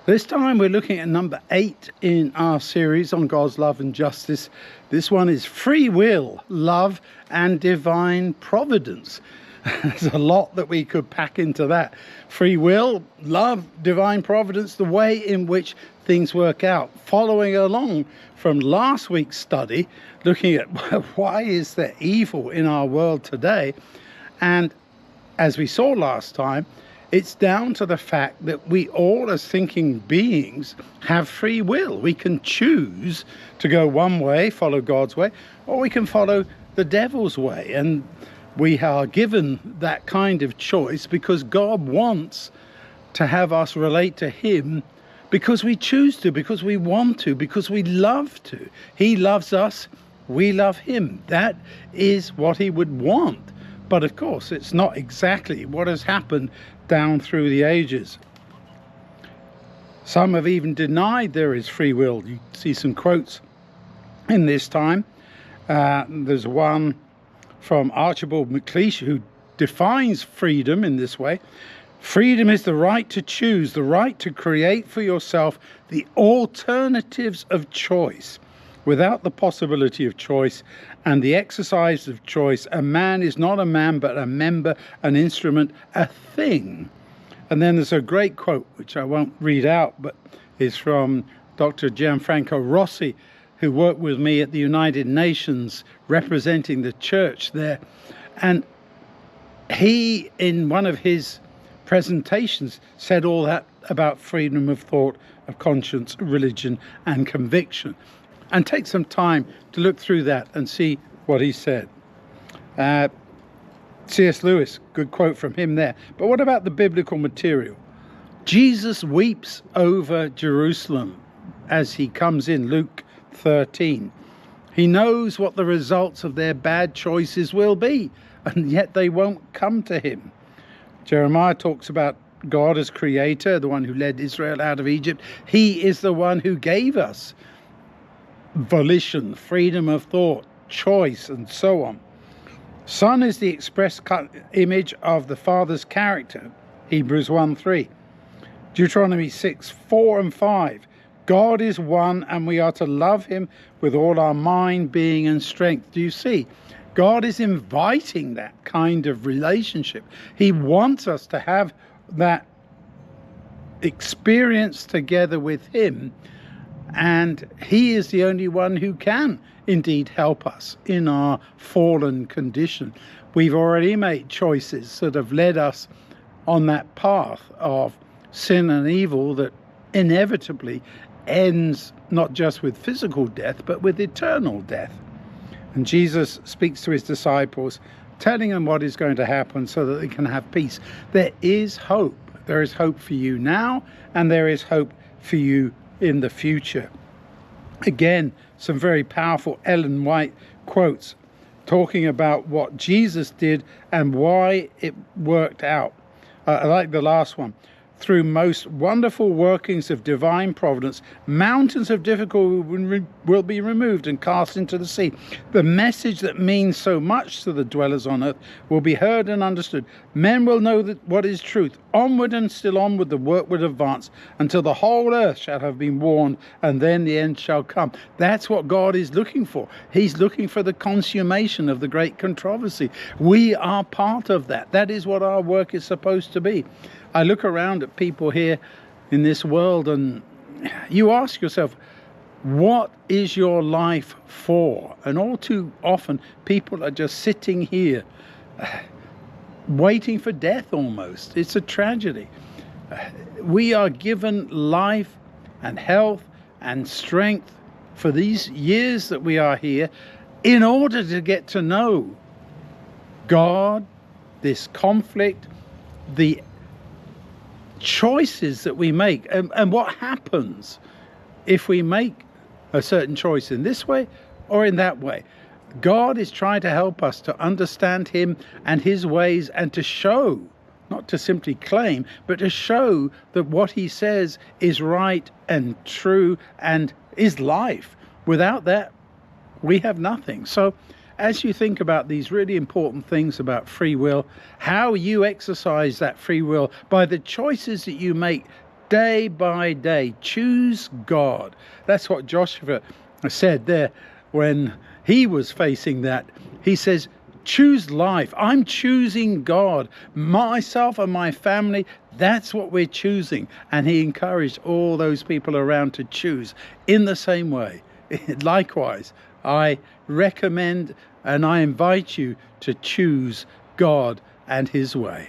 This time we're looking at number 8 in our series on God's love and justice. This one is free will, love and divine providence. There's a lot that we could pack into that. Free will, love, divine providence, the way in which things work out. Following along from last week's study, looking at why is there evil in our world today? And as we saw last time, it's down to the fact that we all as thinking beings have free will. We can choose to go one way, follow God's way, or we can follow the devil's way. And we are given that kind of choice because God wants to have us relate to him because we choose to, because we want to, because we love to. He loves us, we love him. That is what he would want. But of course, it's not exactly what has happened down through the ages. Some have even denied there is free will. You see some quotes in this time. There's one from Archibald MacLeish who defines freedom in this way. Freedom is the right to choose, the right to create for yourself the alternatives of choice. Without the possibility of choice and the exercise of choice, a man is not a man, but a member, an instrument, a thing. And then there's a great quote, which I won't read out, but is from Dr. Gianfranco Rossi, who worked with me at the United Nations, representing the church there. And he, in one of his presentations, said all that about freedom of thought, of conscience, religion, and conviction. And take some time to look through that and see what he said. C.S. Lewis, good quote from him there. But what about the biblical material? Jesus weeps over Jerusalem as he comes in Luke 13. He knows what the results of their bad choices will be, and yet they won't come to him. Jeremiah talks about God as creator, the one who led Israel out of Egypt. He is the one who gave us volition, freedom of thought, choice, and so on. Son is the express image of the Father's character, Hebrews 1:3. Deuteronomy 6:4 and 5. God is one and we are to love him with all our mind, being and strength. Do you see? God is inviting that kind of relationship. He wants us to have that experience together with him. And he is the only one who can indeed help us in our fallen condition. We've already made choices that have led us on that path of sin and evil that inevitably ends not just with physical death, but with eternal death. And Jesus speaks to his disciples, telling them what is going to happen so that they can have peace. There is hope. There is hope for you now, and there is hope for you in the future. Again, some very powerful Ellen White quotes talking about what Jesus did and why it worked out. I like the last one. Through most wonderful workings of divine providence, mountains of difficulty will be removed and cast into the sea. The message that means so much to the dwellers on earth will be heard and understood. Men will know that what is truth. Onward and still onward the work will advance until the whole earth shall have been warned, and then the end shall come. That's what God is looking for. He's looking for the consummation of the great controversy. We are part of that. That is what our work is supposed to be. I look around at people here in this world and you ask yourself, what is your life for? And all too often people are just sitting here waiting for death almost. It's a tragedy. We are given life and health and strength for these years that we are here in order to get to know God, this conflict, the choices that we make, and what happens if we make a certain choice in this way or in that way. God is trying to help us to understand him and his ways, and to show, not to simply claim, but to show that what he says is right and true and is life. Without that, we have nothing. So as you think about these really important things about free will, how you exercise that free will by the choices that you make day by day. Choose God. That's what Joshua said there when he was facing that. He says, choose life. I'm choosing God. Myself and my family, that's what we're choosing. And he encouraged all those people around to choose in the same way. Likewise, I recommend and I invite you to choose God and his way.